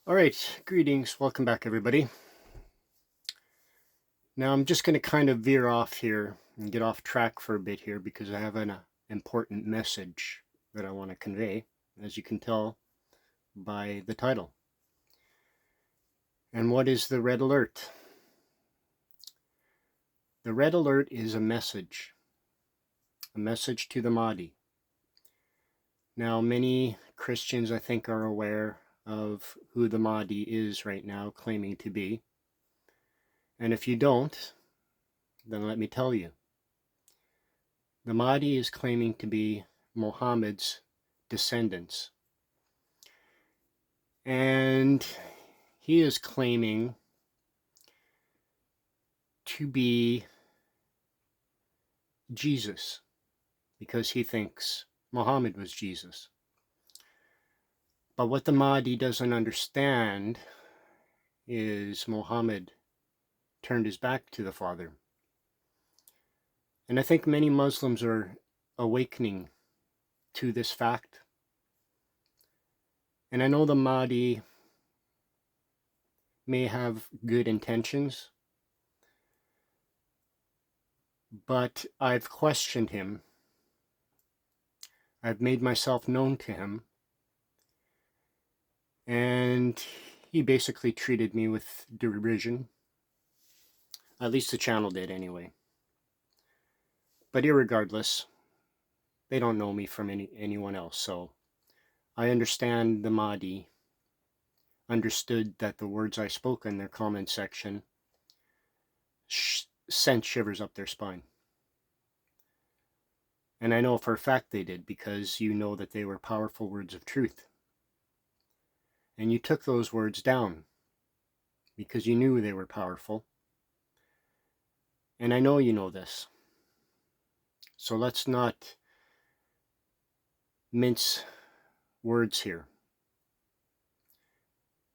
All right, greetings. Welcome back, everybody. Now, I'm just going to kind of veer off here and get off track for a bit here because I have an important message that I want to convey, as you can tell by the title. And what is the red alert? The red alert is a message to the Mahdi. Now, many Christians, I think, are aware of who the Mahdi is right now, claiming to be. And if you don't, then let me tell you. The Mahdi is claiming to be Muhammad's descendants. And he is claiming to be Jesus because he thinks Muhammad was Jesus. But what the Mahdi doesn't understand is Muhammad turned his back to the Father. And I think many Muslims are awakening to this fact. And I know the Mahdi may have good intentions, but I've questioned him. I've made myself known to him. And he basically treated me with derision. At least the channel did anyway. But irregardless, they don't know me from anyone else. So I understand the Mahdi understood that the words I spoke in their comment section sent shivers up their spine. And I know for a fact they did, because you know that they were powerful words of truth. And you took those words down because you knew they were powerful. And I know you know this. So let's not mince words here.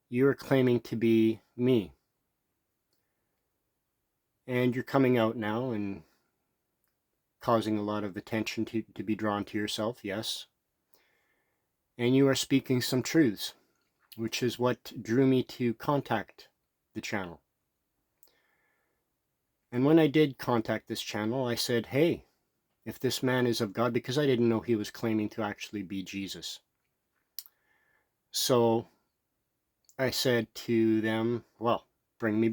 You are claiming to be me. And you're coming out now and causing a lot of attention to be drawn to yourself, yes. And you are speaking some truths, which is what drew me to contact the channel. And when I did contact this channel, I said, hey, if this man is of God, because I didn't know he was claiming to actually be Jesus. So I said to them, well, bring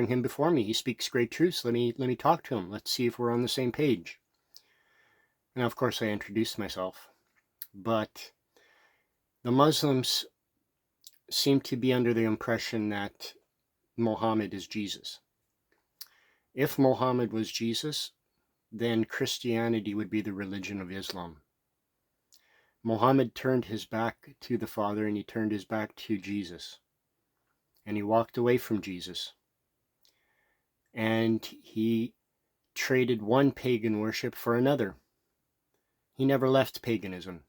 him before me. He speaks great truths. Let me talk to him. Let's see if we're on the same page. And of course I introduced myself. But the Muslims seem to be under the impression that Muhammad is Jesus. If Muhammad was Jesus, then Christianity would be the religion of Islam. Muhammad turned his back to the Father and he turned his back to Jesus. And he walked away from Jesus. And he traded one pagan worship for another. He never left paganism.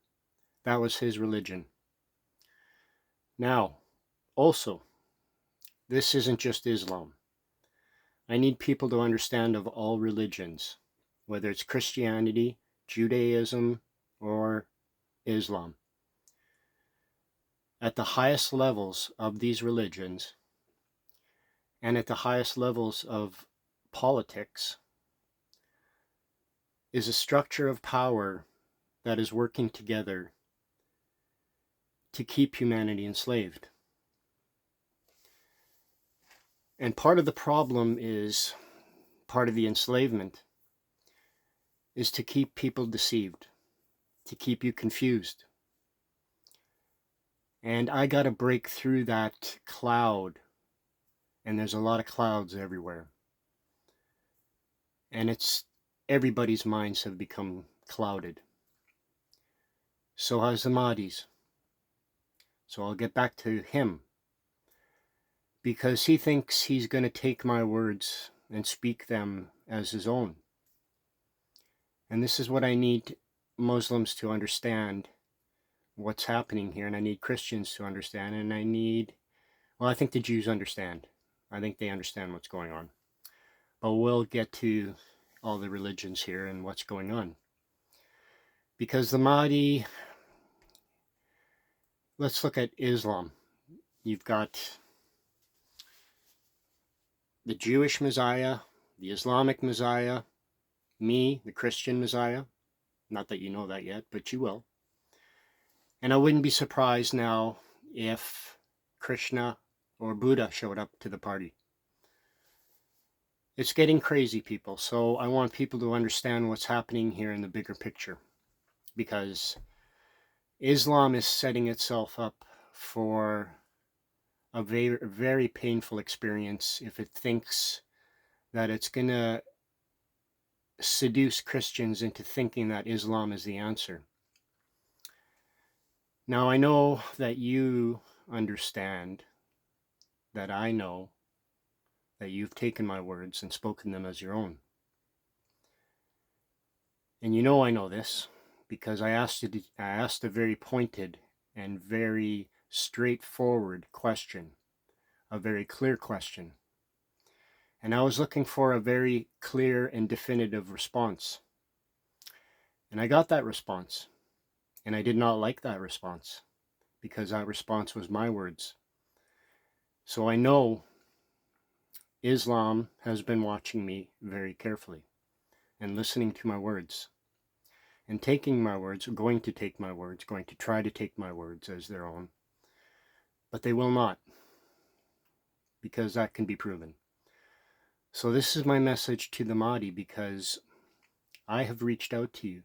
That was his religion. Now, also, this isn't just Islam. I need people to understand of all religions, whether it's Christianity, Judaism, or Islam. At the highest levels of these religions, and at the highest levels of politics, is a structure of power that is working together to keep humanity enslaved. And part of the problem is, part of the enslavement, is to keep people deceived, to keep you confused. And I got to break through that cloud, and there's a lot of clouds everywhere. And everybody's minds have become clouded. So has the Mahdi's. So I'll get back to him, because he thinks he's going to take my words and speak them as his own. And this is what I need Muslims to understand, what's happening here, and I need Christians to understand, and I think the Jews understand. I think they understand what's going on. But we'll get to all the religions here and what's going on. Because the Mahdi, let's look at Islam. You've got the Jewish Messiah, the Islamic Messiah, me, the Christian Messiah. Not that you know that yet, but you will. And I wouldn't be surprised now if Krishna or Buddha showed up to the party. It's getting crazy, people. So I want people to understand what's happening here in the bigger picture, because Islam is setting itself up for a very, very painful experience if it thinks that it's going to seduce Christians into thinking that Islam is the answer. Now, I know that you understand that I know that you've taken my words and spoken them as your own. And you know I know this because I asked a very pointed and very straightforward question, a very clear question. And I was looking for a very clear and definitive response. And I got that response. And I did not like that response because that response was my words. So I know Islam has been watching me very carefully and listening to my words and taking my words, going to take my words, going to try to take my words as their own. But they will not, because that can be proven. So this is my message to the Mahdi, because I have reached out to you.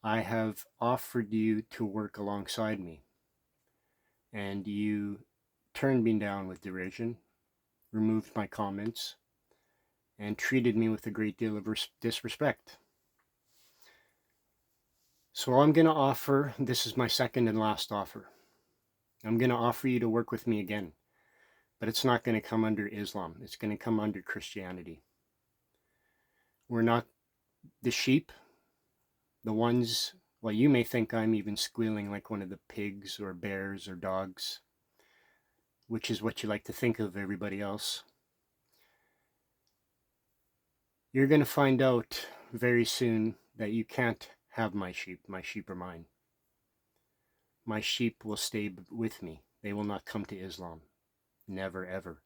I have offered you to work alongside me, and you turned me down with derision, removed my comments, and treated me with a great deal of disrespect. So I'm going to offer, this is my second and last offer. I'm going to offer you to work with me again, but it's not going to come under Islam. It's going to come under Christianity. We're not the sheep, the ones, well, you may think I'm even squealing like one of the pigs or bears or dogs, which is what you like to think of everybody else. You're going to find out very soon that you can't have my sheep. My sheep are mine. My sheep will stay with me. They will not come to Islam. Never, ever.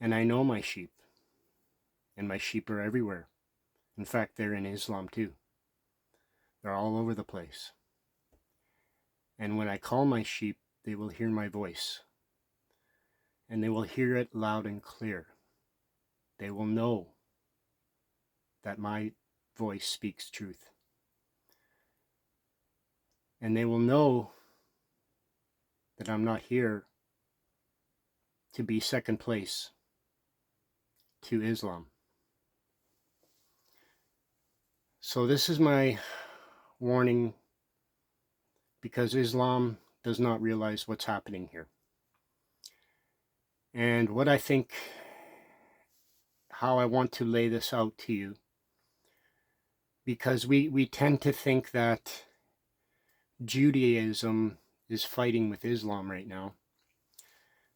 And I know my sheep. And my sheep are everywhere. In fact, they're in Islam too. They're all over the place. And when I call my sheep, they will hear my voice. And they will hear it loud and clear. They will know that my voice speaks truth. And they will know that I'm not here to be second place to Islam. So this is my warning, because Islam does not realize what's happening here. And what I think, how I want to lay this out to you, because we tend to think that Judaism is fighting with Islam right now.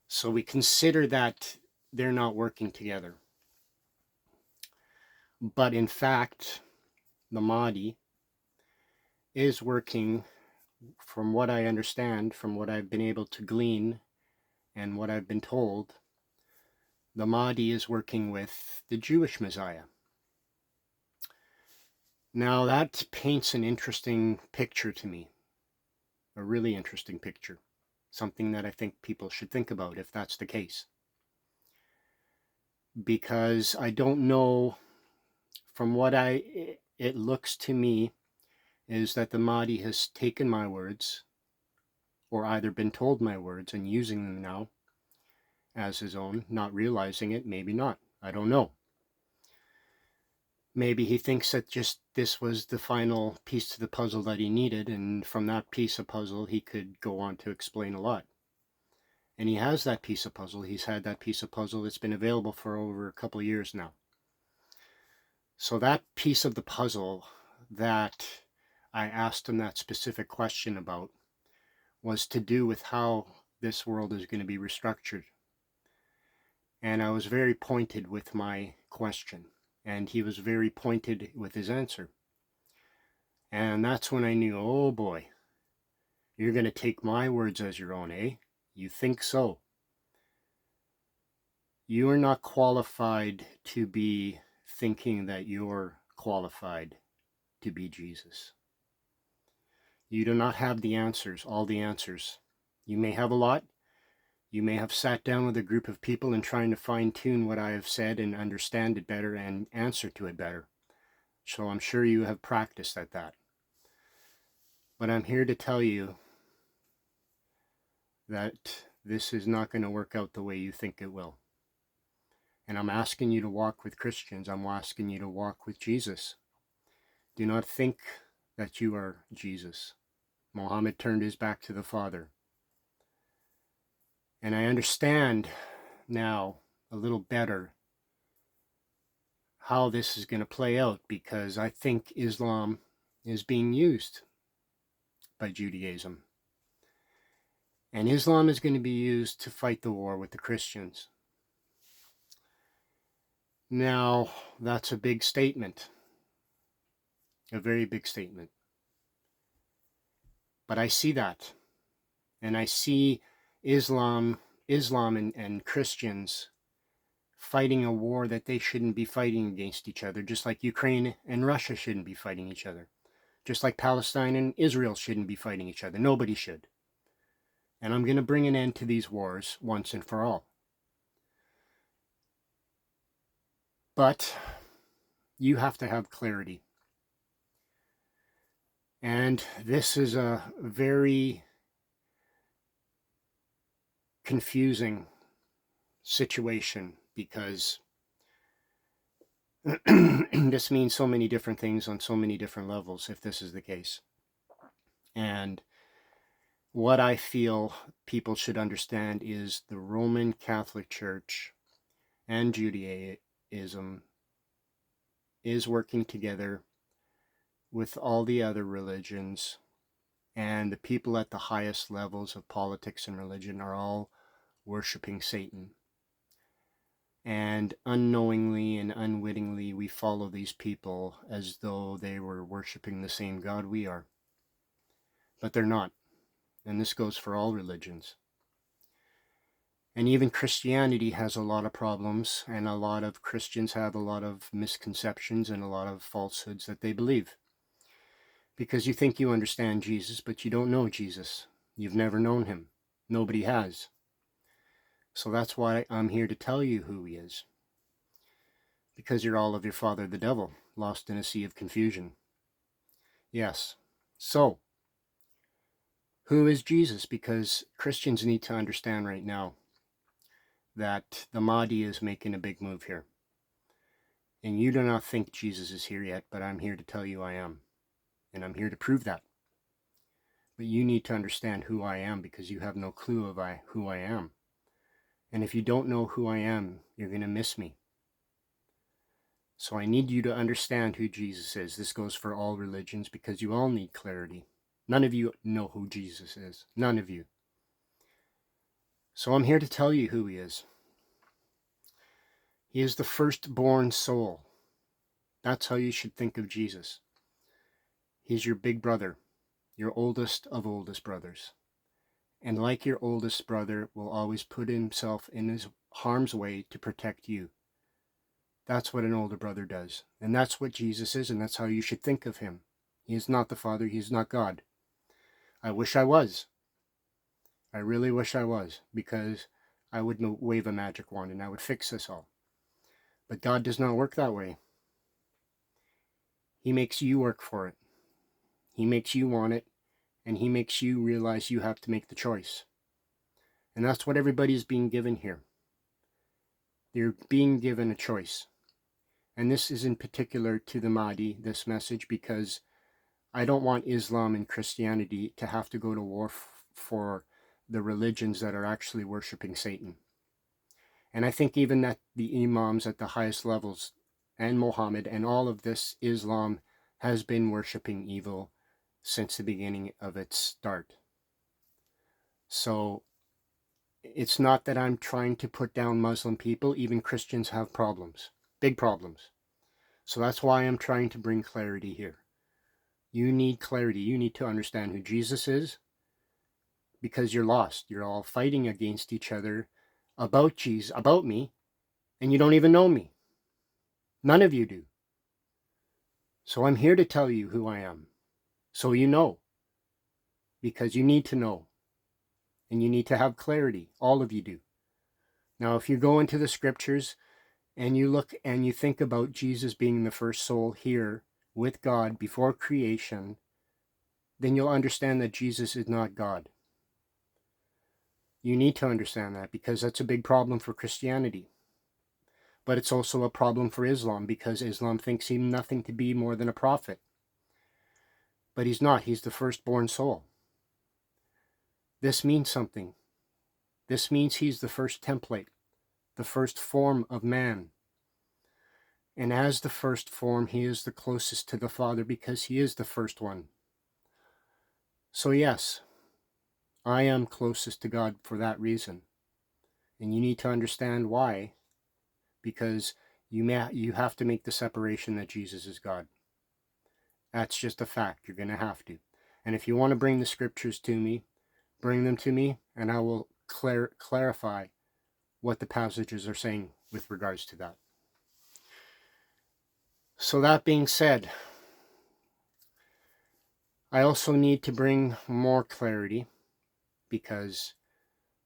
So we consider that they're not working together. But in fact, the Mahdi is working, from what I understand, from what I've been able to glean and what I've been told, the Mahdi is working with the Jewish Messiah. Now that paints an interesting picture to me, a really interesting picture, something that I think people should think about if that's the case. Because I don't know, from what it looks to me, is that the Mahdi has taken my words, or either been told my words and using them now as his own, not realizing it, maybe not, I don't know. Maybe he thinks that just this was the final piece to the puzzle that he needed, and from that piece of puzzle he could go on to explain a lot. And he has that piece of puzzle. He's had that piece of puzzle that's been available for over a couple of years now. So that piece of the puzzle that I asked him that specific question about was to do with how this world is going to be restructured. And I was very pointed with my question, and he was very pointed with his answer. And that's when I knew, oh boy, You're going to take my words as your own, eh? You think so? You are not qualified to be thinking that you're qualified to be Jesus. You do not have the answers, all the answers. You may have a lot. You may have sat down with a group of people and trying to fine-tune what I have said and understand it better and answer to it better. So I'm sure you have practiced at that. But I'm here to tell you that this is not going to work out the way you think it will. And I'm asking you to walk with Christians. I'm asking you to walk with Jesus. Do not think that you are Jesus. Muhammad turned his back to the Father. And I understand now a little better how this is going to play out, because I think Islam is being used by Judaism. And Islam is going to be used to fight the war with the Christians. Now, that's a big statement. A very big statement. But I see that. And I see Islam and Christians fighting a war that they shouldn't be fighting against each other, just like Ukraine and Russia shouldn't be fighting each other. Just like Palestine and Israel shouldn't be fighting each other. Nobody should. And I'm going to bring an end to these wars once and for all. But you have to have clarity. And this is a very confusing situation, because this means so many different things on so many different levels if this is the case. And what I feel people should understand is the Roman Catholic Church and Judaism is working together with all the other religions, and the people at the highest levels of politics and religion are all worshiping Satan. And unknowingly and unwittingly, we follow these people as though they were worshiping the same God we are. But they're not. And this goes for all religions. And even Christianity has a lot of problems, and a lot of Christians have a lot of misconceptions and a lot of falsehoods that they believe. Because you think you understand Jesus, but you don't know Jesus. You've never known him. Nobody has. So that's why I'm here to tell you who he is. Because you're all of your father the devil, lost in a sea of confusion. Yes. So, who is Jesus? Because Christians need to understand right now that the Mahdi is making a big move here. And you do not think Jesus is here yet, but I'm here to tell you I am. And I'm here to prove that. But you need to understand who I am, because you have no clue of who I am. And if you don't know who I am, you're going to miss me. So I need you to understand who Jesus is. This goes for all religions, because you all need clarity. None of you know who Jesus is. None of you. So I'm here to tell you who he is. He is the firstborn soul. That's how you should think of Jesus. He's your big brother, your oldest of oldest brothers. And like your oldest brother, will always put himself in his harm's way to protect you. That's what an older brother does. And that's what Jesus is, and that's how you should think of him. He is not the Father. He is not God. I wish I was. I really wish I was, because I would wave a magic wand and I would fix this all. But God does not work that way. He makes you work for it. He makes you want it, and he makes you realize you have to make the choice. And that's what everybody is being given here. They're being given a choice. And this is in particular to the Mahdi, this message, because I don't want Islam and Christianity to have to go to war for the religions that are actually worshiping Satan. And I think even that the imams at the highest levels, and Muhammad and all of this Islam, has been worshiping evil since the beginning of its start. So it's not that I'm trying to put down Muslim people. Even Christians have problems, big problems. So that's why I'm trying to bring clarity here. You need clarity. You need to understand who Jesus is, because you're lost. You're all fighting against each other about Jesus, about me, and you don't even know me. None of you do. So I'm here to tell you who I am, so you know, because you need to know, and you need to have clarity. All of you do. Now, if you go into the scriptures and you look and you think about Jesus being the first soul here with God before creation, then you'll understand that Jesus is not God. You need to understand that, because that's a big problem for Christianity. But it's also a problem for Islam, because Islam thinks he's nothing to be more than a prophet. But he's not. He's the firstborn soul. This means something. This means he's the first template, the first form of man. And as the first form, he is the closest to the Father, because he is the first one. So yes, I am closest to God for that reason. And you need to understand why, because you have to make the separation that Jesus is God. That's just a fact. You're going to have to. And if you want to bring the scriptures to me, bring them to me, and I will clarify what the passages are saying with regards to that. So that being said, I also need to bring more clarity, because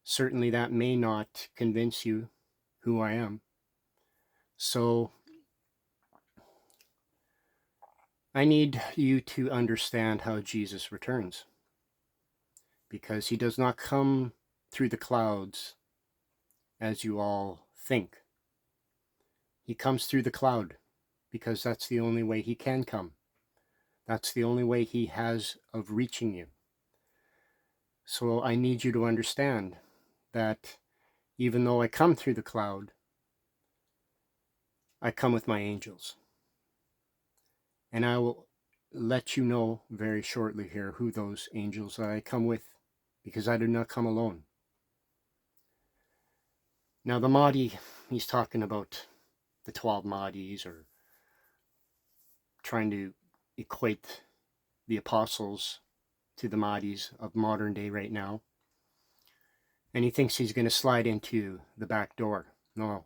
certainly that may not convince you who I am. So I need you to understand how Jesus returns, because he does not come through the clouds as you all think. He comes through the cloud, because that's the only way he can come. That's the only way he has of reaching you. So I need you to understand that even though I come through the cloud, I come with my angels. And I will let you know very shortly here who those angels that I come with, because I do not come alone. Now the Mahdi, he's talking about the 12 Mahdis, or trying to equate the apostles to the Mahdis of modern day right now. And he thinks he's going to slide into the back door. No,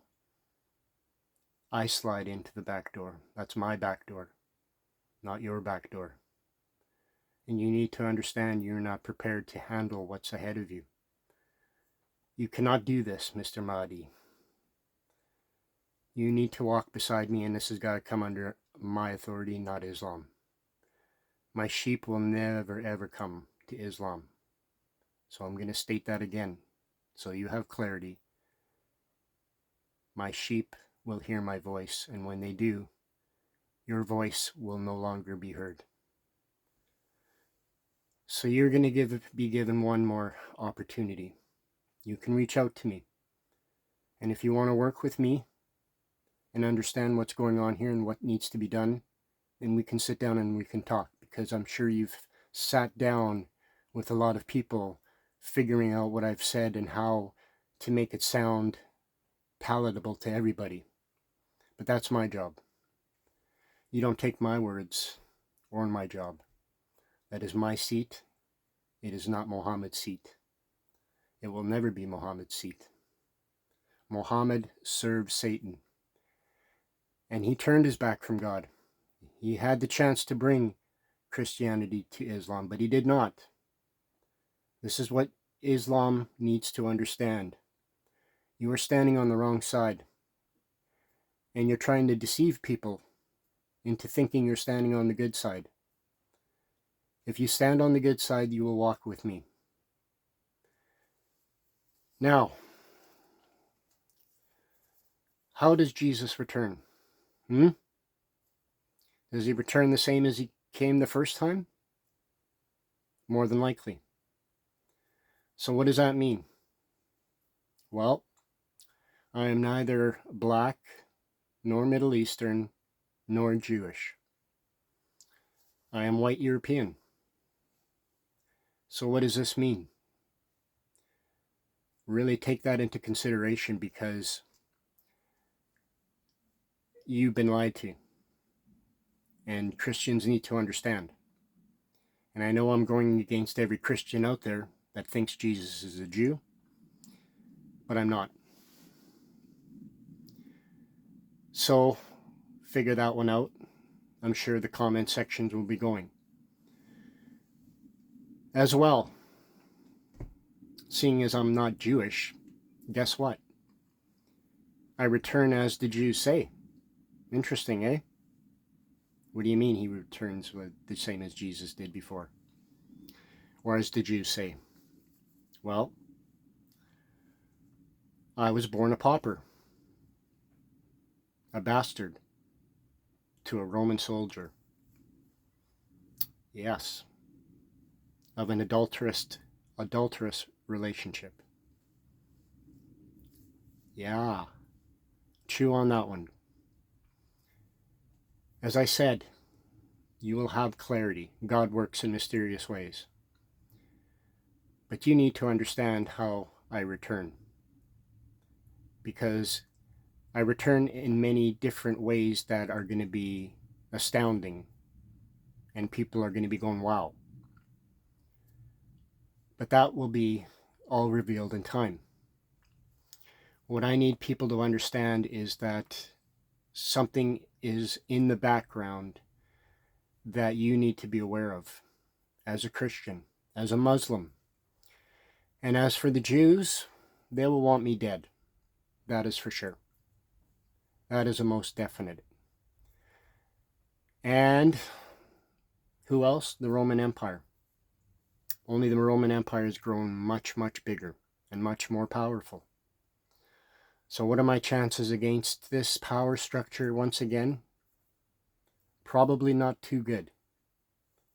I slide into the back door. That's my back door, not your back door. And you need to understand you're not prepared to handle what's ahead of you. You cannot do this, Mr. Mahdi. You need to walk beside me, and this has got to come under my authority, not Islam. My sheep will never ever come to Islam. So I'm going to state that again, so you have clarity. My sheep will hear my voice, and when they do, your voice will no longer be heard. So you're going to be given one more opportunity. You can reach out to me. And if you want to work with me and understand what's going on here and what needs to be done, then we can sit down and we can talk, because I'm sure you've sat down with a lot of people figuring out what I've said and how to make it sound palatable to everybody. But that's my job. You don't take my words or my job. That is my seat. It is not Muhammad's seat. It will never be Muhammad's seat. Muhammad served Satan, and he turned his back from God. He had the chance to bring Christianity to Islam, but he did not. This is what Islam needs to understand. You are standing on the wrong side, and you're trying to deceive people into thinking you're standing on the good side. If you stand on the good side, you will walk with me. Now, how does Jesus return? Does he return the same as he came the first time? More than likely. So what does that mean? Well, I am neither black, nor Middle Eastern, nor Jewish. I am white European. So what does this mean? Really take that into consideration, because you've been lied to. And Christians need to understand. And I know I'm going against every Christian out there, that thinks Jesus is a Jew, but I'm not. So figure that one out. I'm sure the comment sections will be going. As well, seeing as I'm not Jewish, guess what? I return as the Jews say. Interesting, eh? What do you mean he returns the same as Jesus did before? Or as the Jews say? Well, I was born a pauper, a bastard, to a Roman soldier. Yes, of an adulterous relationship. Yeah, chew on that one. As I said, you will have clarity. God works in mysterious ways. But you need to understand how I return. Because I return in many different ways that are going to be astounding. And people are going to be going, wow. But that will be all revealed in time. What I need people to understand is that something is in the background that you need to be aware of as a Christian, as a Muslim. And as for the Jews, they will want me dead. That is for sure. That is a most definite. And who else? The Roman Empire. Only the Roman Empire has grown much, much bigger and much more powerful. So what are my chances against this power structure once again? Probably not too good.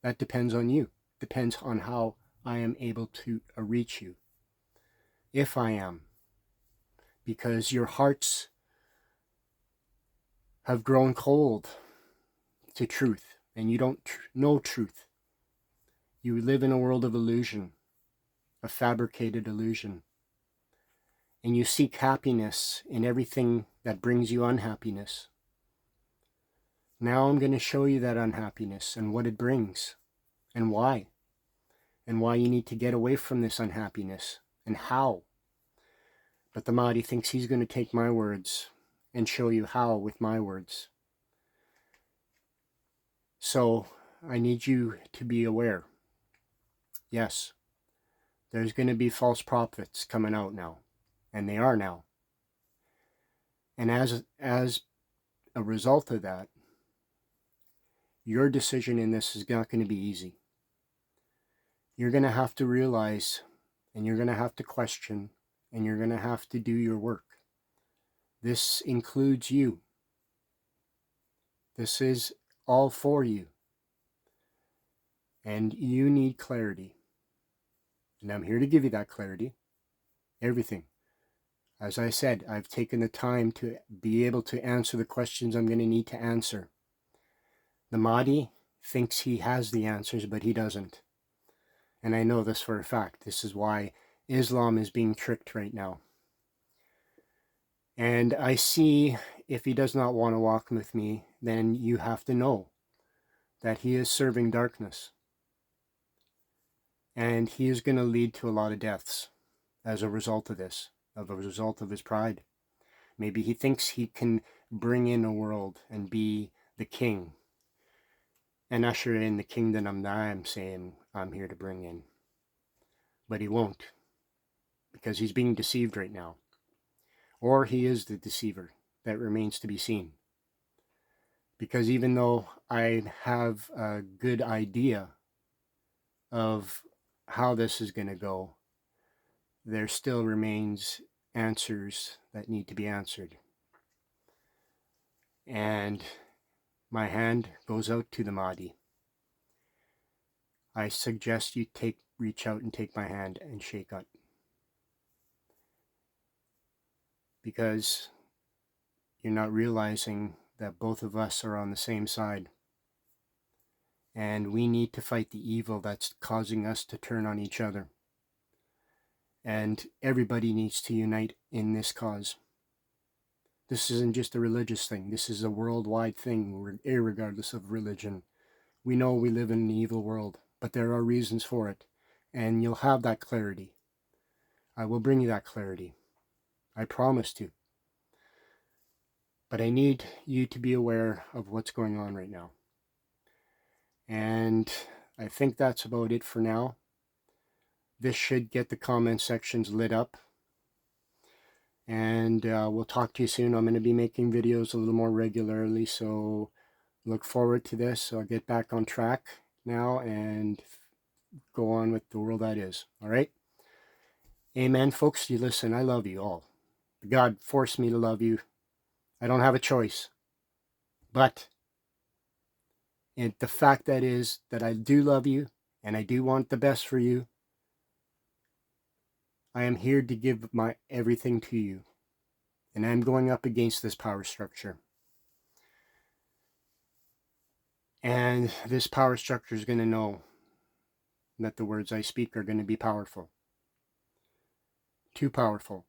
That depends on you. Depends on how I am able to reach you. If I am. Because your hearts have grown cold to truth, and you don't know truth. You live in a world of illusion, a fabricated illusion. And you seek happiness in everything that brings you unhappiness. Now I'm going to show you that unhappiness and what it brings, and why you need to get away from this unhappiness, and how. But the Mahdi thinks he's going to take my words and show you how with my words. So I need you to be aware. Yes, there's going to be false prophets coming out now, and they are now. And as a result of that, your decision in this is not going to be easy. You're going to have to realize, and you're going to have to question, and you're going to have to do your work. This includes you. This is all for you. And you need clarity. And I'm here to give you that clarity. Everything. As I said, I've taken the time to be able to answer the questions I'm going to need to answer. The Mahdi thinks he has the answers, but he doesn't. And I know this for a fact. This is why Islam is being tricked right now. And I see, if he does not want to walk with me, then you have to know that he is serving darkness. And he is going to lead to a lot of deaths as a result of this, as a result of his pride. Maybe he thinks he can bring in a world and be the king and usher in the kingdom that I'm saying I'm here to bring in. But he won't, because he's being deceived right now. Or he is the deceiver. That remains to be seen. Because even though I have a good idea of how this is going to go, there still remains answers that need to be answered. And my hand goes out to the Mahdi. I suggest you reach out and take my hand and shake it. Because you're not realizing that both of us are on the same side. And we need to fight the evil that's causing us to turn on each other. And everybody needs to unite in this cause. This isn't just a religious thing. This is a worldwide thing, irregardless of religion. We know we live in an evil world, but there are reasons for it. and you'll have that clarity. I will bring you that clarity. I promise to. But I need you to be aware of what's going on right now. And I think that's about it for now. This should get the comment sections lit up. And we'll talk to you soon. I'm going to be making videos a little more regularly, so look forward to this. So I'll get back on track now and go on with the world that is. All right? Amen, folks. You listen, I love you all. God forced me to love you. I don't have a choice. But the fact that is that I do love you and I do want the best for you. I am here to give my everything to you. And I'm going up against this power structure. And this power structure is going to know that the words I speak are going to be powerful. Too powerful.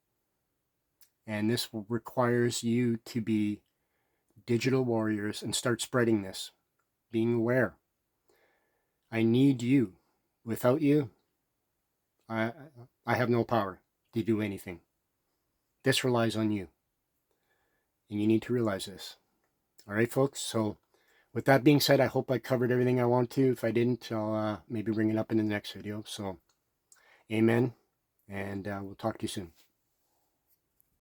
And this requires you to be digital warriors and start spreading this. Being aware. I need you. Without you, I have no power to do anything. This relies on you. And you need to realize this. All right, folks? So with that being said, I hope I covered everything I want to. If I didn't, I'll maybe bring it up in the next video. So, amen. And we'll talk to you soon.